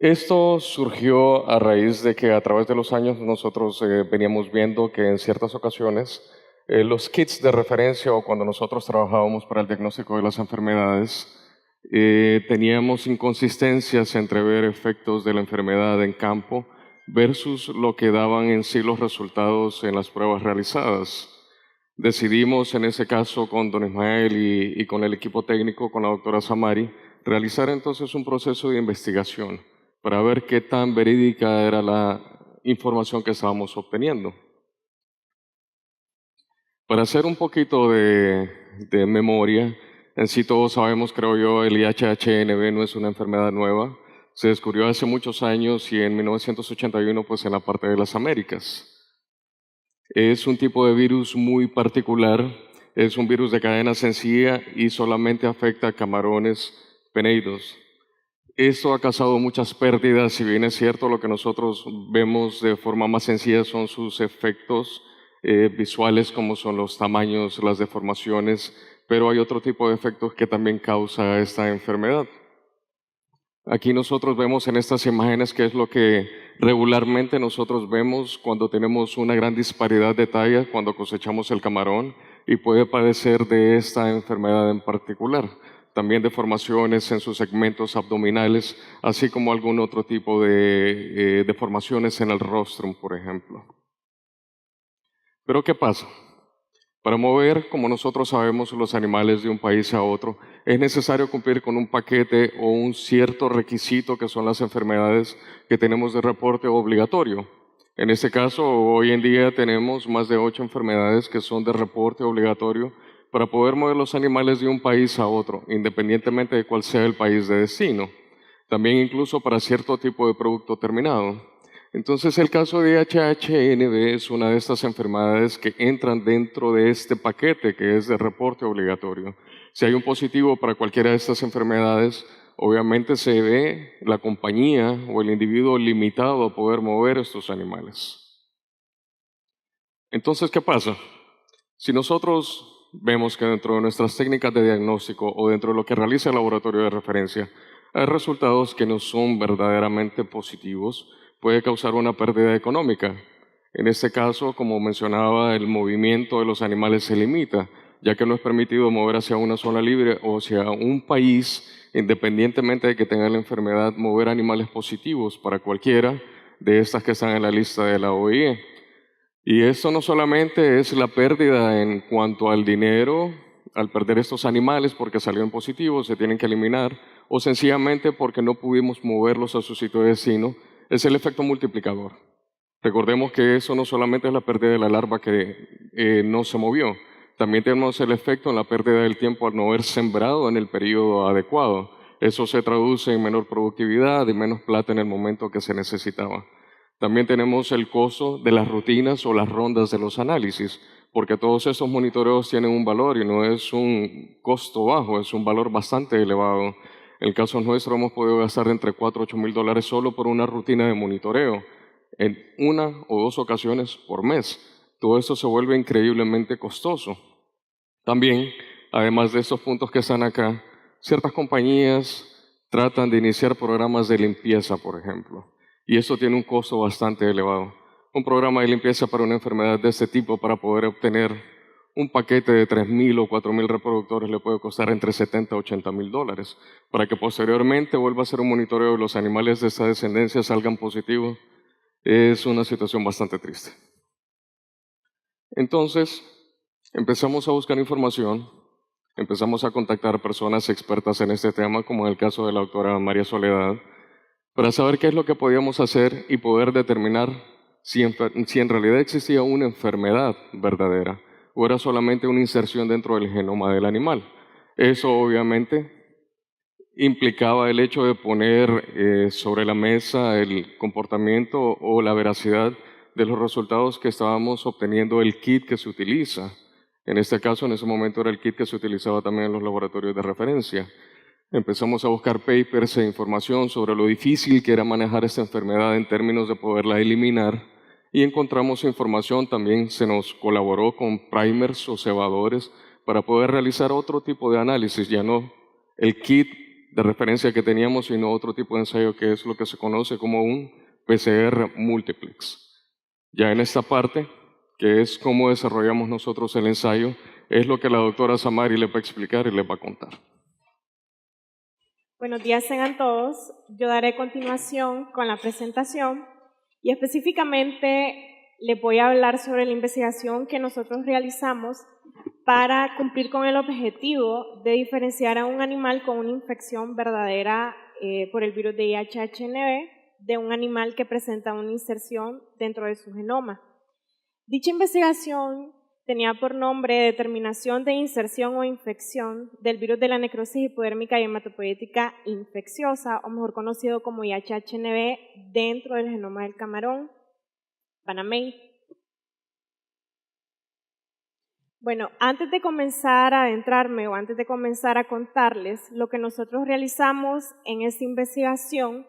Esto surgió a raíz de que a través de los años nosotros veníamos viendo que en ciertas ocasiones los kits de referencia o cuando nosotros trabajábamos para el diagnóstico de las enfermedades, teníamos inconsistencias entre ver efectos de la enfermedad en campo versus lo que daban en sí los resultados en las pruebas realizadas. Decidimos en ese caso con don Ismael y con el equipo técnico, con la doctora Samari, realizar entonces un proceso de investigación para ver qué tan verídica era la información que estábamos obteniendo. Para hacer un poquito de memoria, en sí todos sabemos, creo yo, el IHHNB no es una enfermedad nueva. Se descubrió hace muchos años y en 1981 pues en la parte de las Américas. Es un tipo de virus muy particular, es un virus de cadena sencilla y solamente afecta a camarones peneidos. Esto ha causado muchas pérdidas, si bien es cierto, lo que nosotros vemos de forma más sencilla son sus efectos visuales, como son los tamaños, las deformaciones, pero hay otro tipo de efectos que también causa esta enfermedad. Aquí nosotros vemos en estas imágenes qué es lo que regularmente nosotros vemos cuando tenemos una gran disparidad de talla, cuando cosechamos el camarón, y puede padecer de esta enfermedad en particular. También deformaciones en sus segmentos abdominales, así como algún otro tipo de deformaciones en el rostrum, por ejemplo. Pero ¿qué pasa? Para mover, como nosotros sabemos, los animales de un país a otro, es necesario cumplir con un paquete o un cierto requisito que son las enfermedades que tenemos de reporte obligatorio. En este caso, hoy en día tenemos más de 8 enfermedades que son de reporte obligatorio para poder mover los animales de un país a otro, independientemente de cuál sea el país de destino. También incluso para cierto tipo de producto terminado. Entonces, el caso de HHNB es una de estas enfermedades que entran dentro de este paquete que es de reporte obligatorio. Si hay un positivo para cualquiera de estas enfermedades, obviamente se ve la compañía o el individuo limitado a poder mover estos animales. Entonces, ¿qué pasa? Si nosotros vemos que dentro de nuestras técnicas de diagnóstico o dentro de lo que realiza el laboratorio de referencia, hay resultados que no son verdaderamente positivos, puede causar una pérdida económica. En este caso, como mencionaba, el movimiento de los animales se limita, ya que no es permitido mover hacia una zona libre o hacia un país, independientemente de que tenga la enfermedad, mover animales positivos para cualquiera de estas que están en la lista de la OIE. Y esto no solamente es la pérdida en cuanto al dinero, al perder estos animales porque salieron positivos, se tienen que eliminar, o sencillamente porque no pudimos moverlos a su sitio de destino, es el efecto multiplicador. Recordemos que eso no solamente es la pérdida de la larva que no se movió, también tenemos el efecto en la pérdida del tiempo al no haber sembrado en el periodo adecuado. Eso se traduce en menor productividad y menos plata en el momento que se necesitaba. También tenemos el costo de las rutinas o las rondas de los análisis, porque todos esos monitoreos tienen un valor y no es un costo bajo, es un valor bastante elevado. En el caso nuestro hemos podido gastar entre 4 a 8 mil dólares solo por una rutina de monitoreo, en una o dos ocasiones por mes. Todo esto se vuelve increíblemente costoso. También, además de estos puntos que están acá, ciertas compañías tratan de iniciar programas de limpieza, por ejemplo, y eso tiene un costo bastante elevado. Un programa de limpieza para una enfermedad de este tipo, para poder obtener un paquete de 3.000 o 4.000 reproductores, le puede costar entre 70 a 80 mil dólares, para que posteriormente vuelva a hacer un monitoreo de los animales de esta descendencia salgan positivos. Es una situación bastante triste. Entonces, empezamos a buscar información, empezamos a contactar personas expertas en este tema, como en el caso de la doctora María Soledad, para saber qué es lo que podíamos hacer y poder determinar si en realidad existía una enfermedad verdadera o era solamente una inserción dentro del genoma del animal. Eso obviamente implicaba el hecho de poner sobre la mesa el comportamiento o la veracidad de los resultados que estábamos obteniendo del kit que se utiliza. En este caso, en ese momento era el kit que se utilizaba también en los laboratorios de referencia. Empezamos a buscar papers e información sobre lo difícil que era manejar esta enfermedad en términos de poderla eliminar y encontramos información, también se nos colaboró con primers o cebadores para poder realizar otro tipo de análisis, ya no el kit de referencia que teníamos, sino otro tipo de ensayo que es lo que se conoce como un PCR multiplex. Ya en esta parte, que es cómo desarrollamos nosotros el ensayo, es lo que la doctora Samari le va a explicar y le va a contar. Buenos días tengan todos. Yo daré continuación con la presentación y específicamente les voy a hablar sobre la investigación que nosotros realizamos para cumplir con el objetivo de diferenciar a un animal con una infección verdadera por el virus de IHHNB de un animal que presenta una inserción dentro de su genoma. Dicha investigación tenía por nombre determinación de inserción o infección del virus de la necrosis hipodérmica y hematopoietica infecciosa, o mejor conocido como IHHNB, dentro del genoma del camarón Panamey. Bueno, antes de comenzar a adentrarme o antes de comenzar a contarles lo que nosotros realizamos en esta investigación,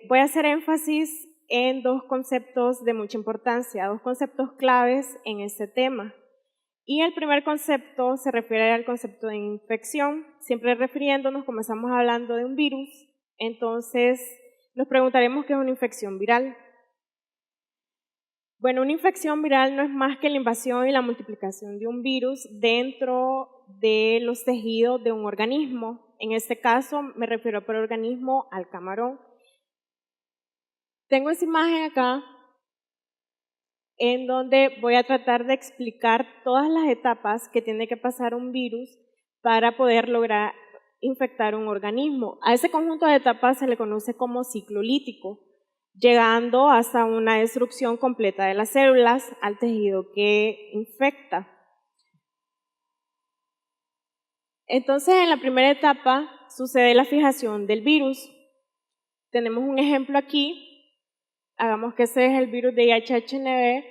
voy a hacer énfasis en dos conceptos de mucha importancia, dos conceptos claves en este tema. Y el primer concepto se refiere al concepto de infección, siempre refiriéndonos, como estamos hablando de un virus, entonces nos preguntaremos qué es una infección viral. Bueno, una infección viral no es más que la invasión y la multiplicación de un virus dentro de los tejidos de un organismo. En este caso me refiero por organismo al camarón. Tengo esa imagen acá en donde voy a tratar de explicar todas las etapas que tiene que pasar un virus para poder lograr infectar un organismo. A ese conjunto de etapas se le conoce como ciclo lítico, llegando hasta una destrucción completa de las células al tejido que infecta. Entonces, en la primera etapa sucede la fijación del virus. Tenemos un ejemplo aquí. Hagamos que ese es el virus de IHHNB,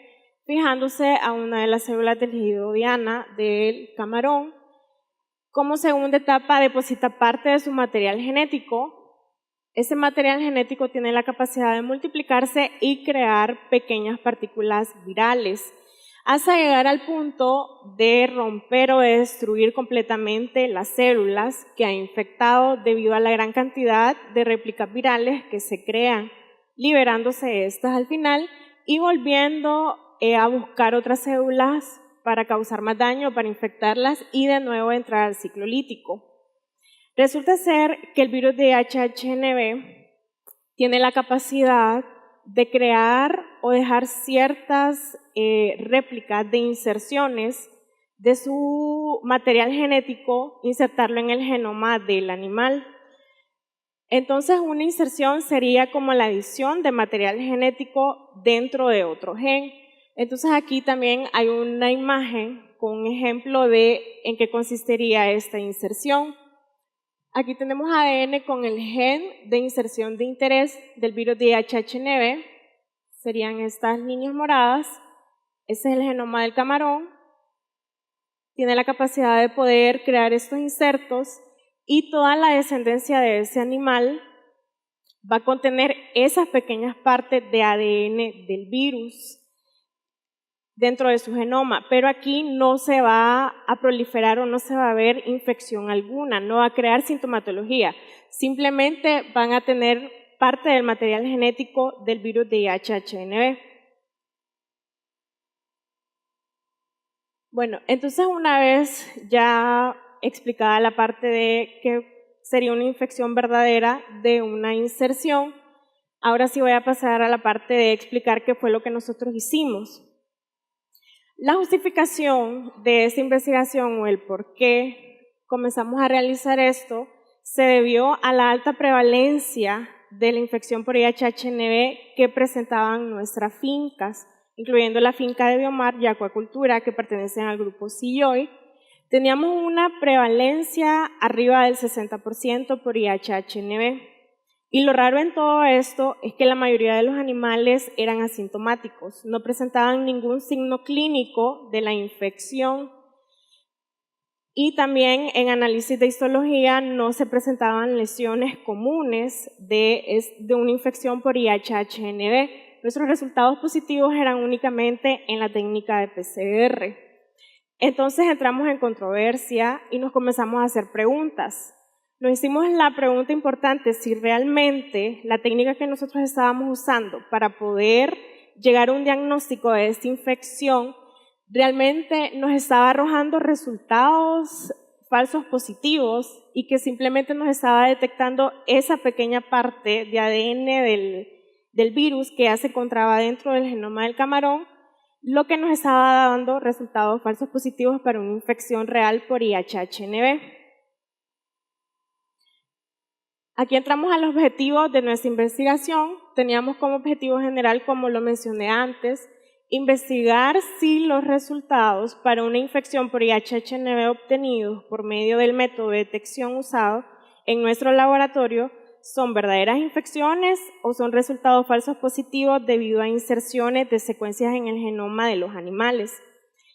fijándose a una de las células del tejido diana del camarón. Como segunda etapa deposita parte de su material genético. Ese material genético tiene la capacidad de multiplicarse y crear pequeñas partículas virales, hasta llegar al punto de romper o de destruir completamente las células que ha infectado debido a la gran cantidad de réplicas virales que se crean, liberándose estas al final y volviendo a buscar otras células para causar más daño, para infectarlas y de nuevo entrar al ciclo lítico. Resulta ser que el virus de IHHNB tiene la capacidad de crear o dejar ciertas réplicas de inserciones de su material genético, insertarlo en el genoma del animal. Entonces, una inserción sería como la adición de material genético dentro de otro gen. Entonces, aquí también hay una imagen con un ejemplo de en qué consistiría esta inserción. Aquí tenemos ADN con el gen de inserción de interés del virus de IHHNB, serían estas líneas moradas. Ese es el genoma del camarón, tiene la capacidad de poder crear estos insertos y toda la descendencia de ese animal va a contener esas pequeñas partes de ADN del virus dentro de su genoma, pero aquí no se va a proliferar o no se va a ver infección alguna, no va a crear sintomatología, simplemente van a tener parte del material genético del virus de IHHNB. Bueno, entonces una vez ya explicada la parte de que sería una infección verdadera de una inserción, ahora sí voy a pasar a la parte de explicar qué fue lo que nosotros hicimos. La justificación de esta investigación o el por qué comenzamos a realizar esto se debió a la alta prevalencia de la infección por IHHNB que presentaban nuestras fincas, incluyendo la finca de Biomar y Acuacultura, que pertenecen al grupo Silloy. Teníamos una prevalencia arriba del 60% por IHHNB. Y lo raro en todo esto es que la mayoría de los animales eran asintomáticos, no presentaban ningún signo clínico de la infección y también en análisis de histología no se presentaban lesiones comunes de una infección por IHHNB. Nuestros resultados positivos eran únicamente en la técnica de PCR. Entonces entramos en controversia y nos comenzamos a hacer preguntas. nos hicimos la pregunta importante si realmente la técnica que nosotros estábamos usando para poder llegar a un diagnóstico de esta infección realmente nos estaba arrojando resultados falsos positivos y que simplemente nos estaba detectando esa pequeña parte de ADN del virus que ya se encontraba dentro del genoma del camarón, lo que nos estaba dando resultados falsos positivos para una infección real por IHHNB. Aquí entramos a los objetivos de nuestra investigación. Teníamos como objetivo general, como lo mencioné antes, investigar si los resultados para una infección por IHHNB obtenidos por medio del método de detección usado en nuestro laboratorio son verdaderas infecciones o son resultados falsos positivos debido a inserciones de secuencias en el genoma de los animales.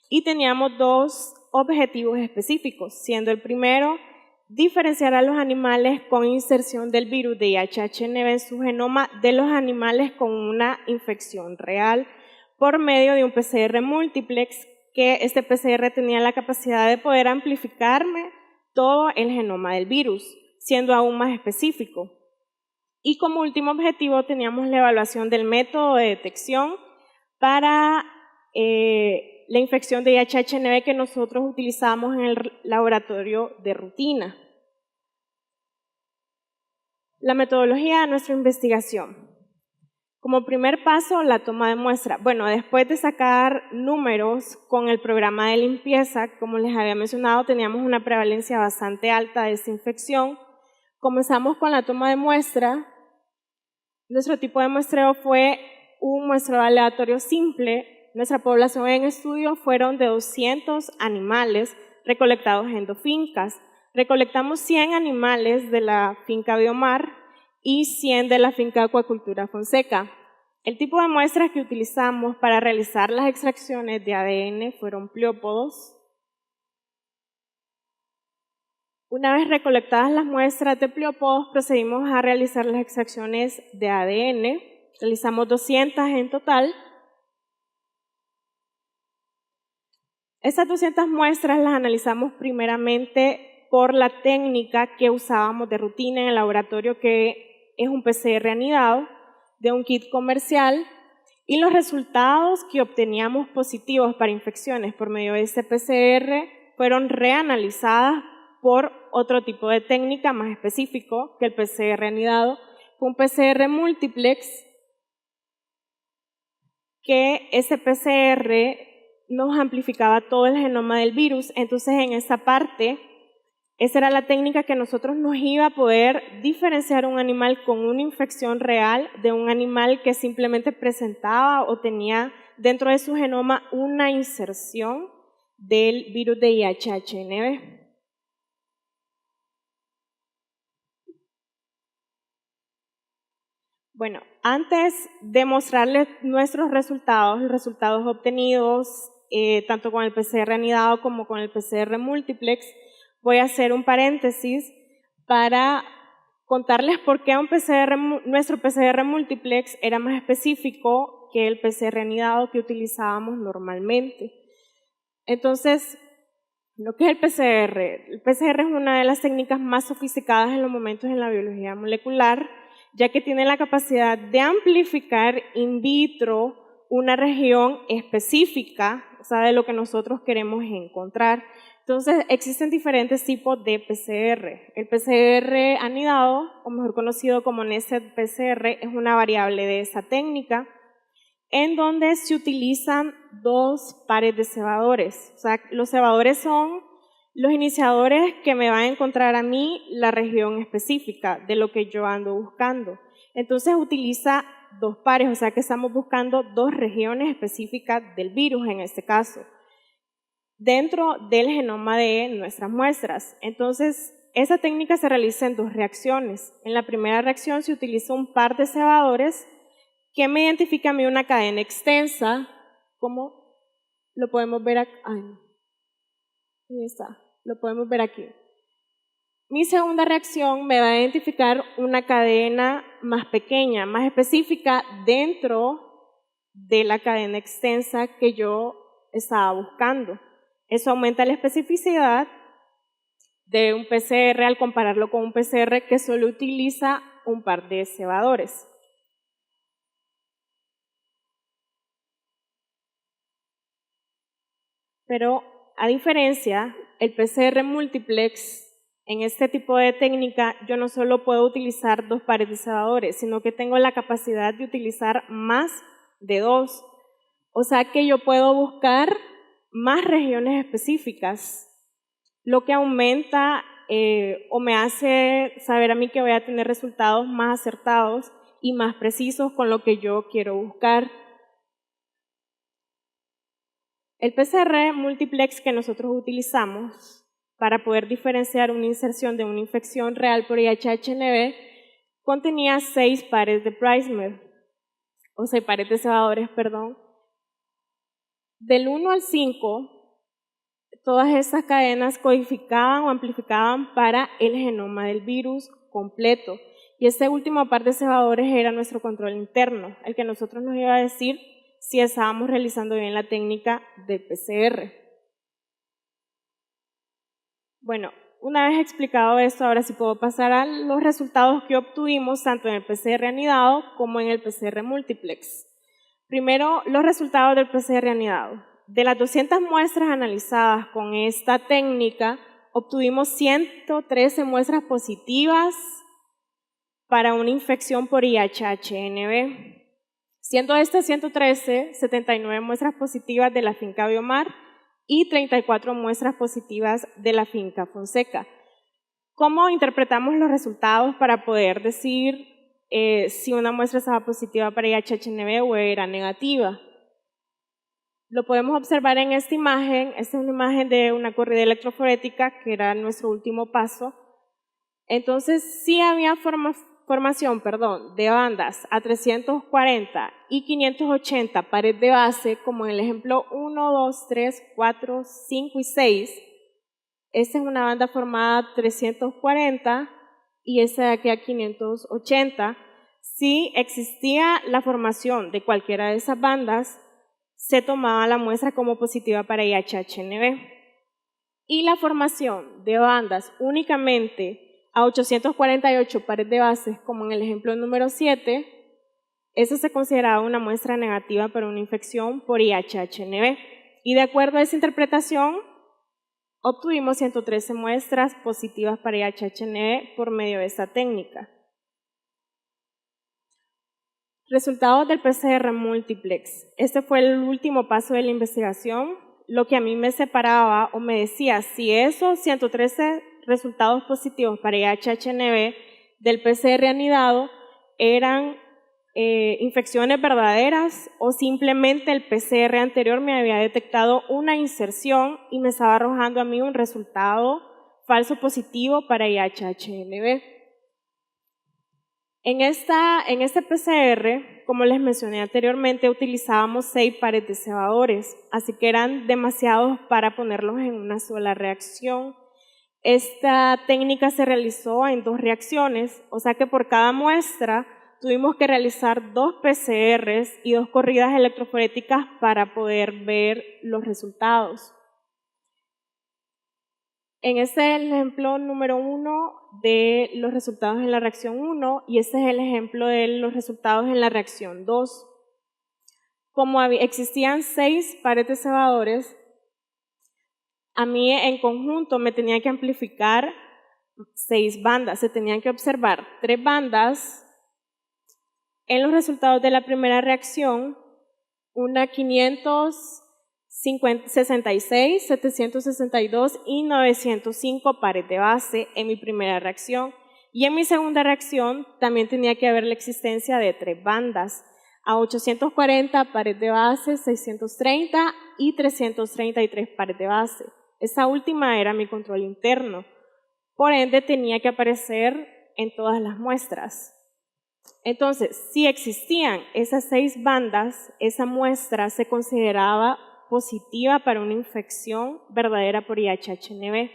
Y teníamos dos objetivos específicos, siendo el primero diferenciar a los animales con inserción del virus de IHHNB en su genoma de los animales con una infección real por medio de un PCR múltiplex, que este PCR tenía la capacidad de poder amplificarme todo el genoma del virus, siendo aún más específico. Y como último objetivo teníamos la evaluación del método de detección para la infección de IHHNB que nosotros utilizamos en el laboratorio de rutina. La metodología de nuestra investigación. Como primer paso, la toma de muestra. Bueno, después de sacar números con el programa de limpieza, como les había mencionado, teníamos una prevalencia bastante alta de esta infección. Comenzamos con la toma de muestra. Nuestro tipo de muestreo fue un muestreo aleatorio simple. Nuestra población en estudio fueron de 200 animales recolectados en 2 fincas. Recolectamos 100 animales de la finca Biomar y 100 de la finca Acuacultura Fonseca. El tipo de muestras que utilizamos para realizar las extracciones de ADN fueron pliópodos. Una vez recolectadas las muestras de pliópodos, procedimos a realizar las extracciones de ADN. Realizamos 200 en total. Estas 200 muestras las analizamos primeramente por la técnica que usábamos de rutina en el laboratorio, que es un PCR anidado de un kit comercial, y los resultados que obteníamos positivos para infecciones por medio de este PCR fueron reanalizadas por otro tipo de técnica más específico que el PCR anidado. Fue un PCR múltiplex, que ese PCR nos amplificaba todo el genoma del virus. Entonces, en esa parte, esa era la técnica que nosotros nos iba a poder diferenciar un animal con una infección real de un animal que simplemente presentaba o tenía dentro de su genoma una inserción del virus de IHHNB. Bueno, antes de mostrarles nuestros resultados, los resultados obtenidos tanto con el PCR anidado como con el PCR múltiplex, voy a hacer un paréntesis para contarles por qué nuestro PCR múltiplex era más específico que el PCR anidado que utilizábamos normalmente. Entonces, lo que es el PCR es una de las técnicas más sofisticadas en los momentos en la biología molecular, ya que tiene la capacidad de amplificar in vitro una región específica, o sea, de lo que nosotros queremos encontrar. Entonces, existen diferentes tipos de PCR. El PCR anidado, o mejor conocido como nested PCR, es una variable de esa técnica, en donde se utilizan 2 pares de cebadores. O sea, los cebadores son los iniciadores que me van a encontrar a mí la región específica de lo que yo ando buscando. Entonces utiliza 2 pares, o sea que estamos buscando 2 regiones específicas del virus en este caso, dentro del genoma de nuestras muestras. Entonces, esa técnica se realiza en 2 reacciones. En la primera reacción se utiliza un par de cebadores que me identifica a mí una cadena extensa, como lo podemos ver aquí. Ahí está, lo podemos ver aquí. Mi segunda reacción me va a identificar una cadena más pequeña, más específica dentro de la cadena extensa que yo estaba buscando. Eso aumenta la especificidad de un PCR al compararlo con un PCR que solo utiliza un par de cebadores. Pero a diferencia, el PCR multiplex, en este tipo de técnica, yo no solo puedo utilizar 2 pares de cebadores, sino que tengo la capacidad de utilizar más de 2. O sea que yo puedo buscar más regiones específicas, lo que aumenta o me hace saber a mí que voy a tener resultados más acertados y más precisos con lo que yo quiero buscar. El PCR multiplex que nosotros utilizamos para poder diferenciar una inserción de una infección real por IHHNB contenía 6 pares de primer, o 6 pares de cebadores, perdón. Del 1 al 5, todas esas cadenas codificaban o amplificaban para el genoma del virus completo. Y este último par de cebadores era nuestro control interno, el que nosotros nos iba a decir si estábamos realizando bien la técnica de PCR. Bueno, una vez explicado esto, ahora sí puedo pasar a los resultados que obtuvimos tanto en el PCR anidado como en el PCR multiplex. Primero, los resultados del PCR anidado. De las 200 muestras analizadas con esta técnica, obtuvimos 113 muestras positivas para una infección por IHHNB. Siendo estas 113, 79 muestras positivas de la finca Biomar y 34 muestras positivas de la finca Fonseca. ¿Cómo interpretamos los resultados para poder decir si una muestra estaba positiva para IHHNB o era negativa? Lo podemos observar en esta imagen. Esta es una imagen de una corrida electroforética que era nuestro último paso. Entonces, sí había formación de bandas a 340 y 580 pares de base, como en el ejemplo 1, 2, 3, 4, 5 y 6. Esta es una banda formada a 340 y esta de aquí a 580. Si existía la formación de cualquiera de esas bandas, se tomaba la muestra como positiva para IHHNB. Y la formación de bandas únicamente a 848 pares de bases, como en el ejemplo número 7, eso se consideraba una muestra negativa para una infección por IHHNB. Y de acuerdo a esa interpretación, obtuvimos 113 muestras positivas para IHHNB por medio de esta técnica. Resultados del PCR multiplex. Este fue el último paso de la investigación, lo que a mí me separaba o me decía si esos 113 resultados positivos para IHHNB del PCR anidado eran infecciones verdaderas o simplemente el PCR anterior me había detectado una inserción y me estaba arrojando a mí un resultado falso positivo para IHHNB. En este PCR, como les mencioné anteriormente, utilizábamos 6 pares de cebadores, así que eran demasiados para ponerlos en una sola reacción. Esta técnica se realizó en 2 reacciones, o sea que por cada muestra tuvimos que realizar 2 PCRs y 2 corridas electroforéticas para poder ver los resultados. En este es el ejemplo número 1 de los resultados en la reacción 1 y este es el ejemplo de los resultados en la reacción 2. Como existían 6 pares de cebadores, a mí en conjunto me tenía que amplificar 6 bandas, se tenían que observar 3 bandas en los resultados de la primera reacción, una 566, 762 y 905 pares de base en mi primera reacción. Y en mi segunda reacción también tenía que haber la existencia de 3 bandas, a 840 pares de base, 630 y 333 pares de base. Esa última era mi control interno, por ende tenía que aparecer en todas las muestras. Entonces, si existían esas 6 bandas, esa muestra se consideraba positiva para una infección verdadera por IHHNB.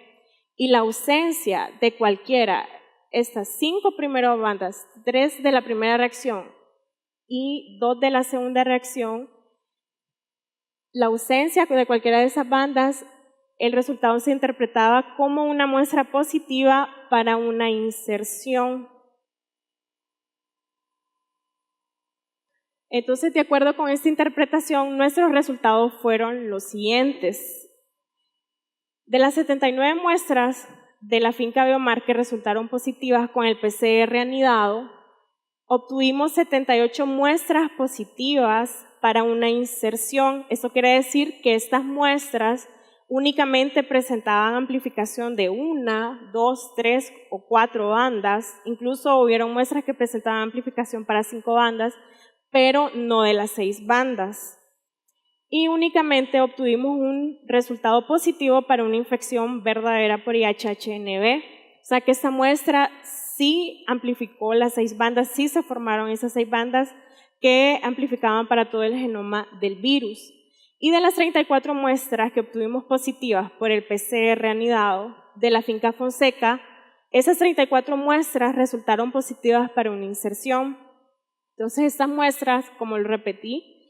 Y la ausencia de cualquiera, estas 5 primeras bandas, 3 de la primera reacción y 2 de la segunda reacción, la ausencia de cualquiera de esas bandas el resultado se interpretaba como una muestra positiva para una inserción. Entonces, de acuerdo con esta interpretación, nuestros resultados fueron los siguientes. De las 79 muestras de la finca Biomar que resultaron positivas con el PCR anidado, obtuvimos 78 muestras positivas para una inserción. Eso quiere decir que estas muestras únicamente presentaban amplificación de 1, 2, 3 o 4 bandas. Incluso hubieron muestras que presentaban amplificación para 5 bandas, pero no de las 6 bandas. Y únicamente obtuvimos un resultado positivo para una infección verdadera por IHHNB. O sea que esta muestra sí amplificó las 6 bandas, sí se formaron esas 6 bandas que amplificaban para todo el genoma del virus. Y de las 34 muestras que obtuvimos positivas por el PCR anidado de la finca Fonseca, esas 34 muestras resultaron positivas para una inserción. Entonces estas muestras, como lo repetí,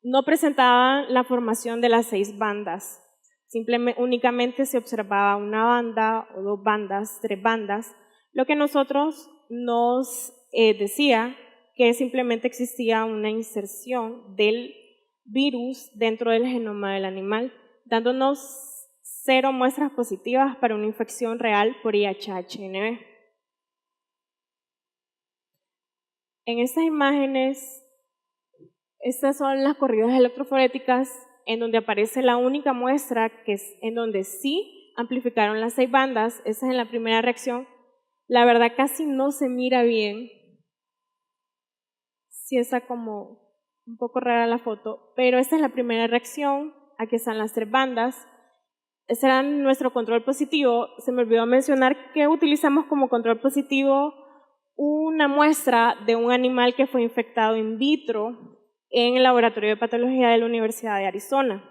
no presentaban la formación de las 6 bandas. Simplemente, únicamente se observaba una banda o 2 bandas, 3 bandas, lo que nosotros nos decía que simplemente existía una inserción del virus dentro del genoma del animal, dándonos 0 muestras positivas para una infección real por IHHNB. En estas imágenes, estas son las corridas electroforéticas en donde aparece la única muestra que es en donde sí amplificaron las 6 bandas. Esa es en la primera reacción. La verdad casi no se mira bien. Sí está como un poco rara la foto, pero esta es la primera reacción. Aquí están las 3 bandas. Ese era nuestro control positivo. Se me olvidó mencionar que utilizamos como control positivo una muestra de un animal que fue infectado in vitro en el laboratorio de patología de la Universidad de Arizona.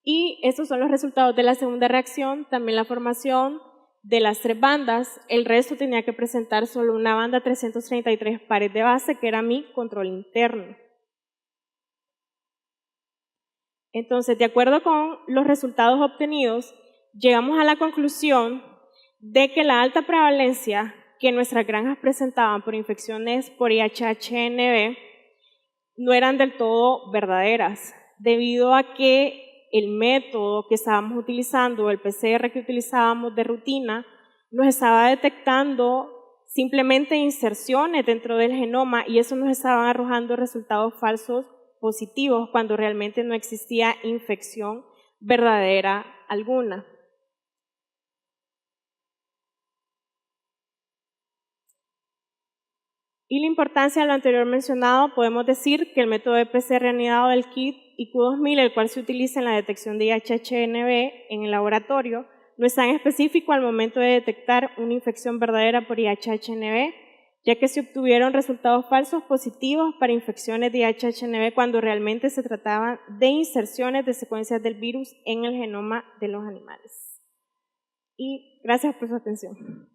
Y estos son los resultados de la segunda reacción, también la formación de las 3 bandas. El resto tenía que presentar solo una banda 333 pares de base, que era mi control interno. Entonces, de acuerdo con los resultados obtenidos, llegamos a la conclusión de que la alta prevalencia que nuestras granjas presentaban por infecciones por IHHNB no eran del todo verdaderas, debido a que el método que estábamos utilizando, el PCR que utilizábamos de rutina, nos estaba detectando simplemente inserciones dentro del genoma y eso nos estaba arrojando resultados falsos positivos cuando realmente no existía infección verdadera alguna. Y la importancia de lo anterior mencionado, podemos decir que el método de PCR anidado del kit IQ2000, el cual se utiliza en la detección de IHHNB en el laboratorio, no es tan específico al momento de detectar una infección verdadera por IHHNB, ya que se obtuvieron resultados falsos positivos para infecciones de IHHNB cuando realmente se trataba de inserciones de secuencias del virus en el genoma de los animales. Y gracias por su atención.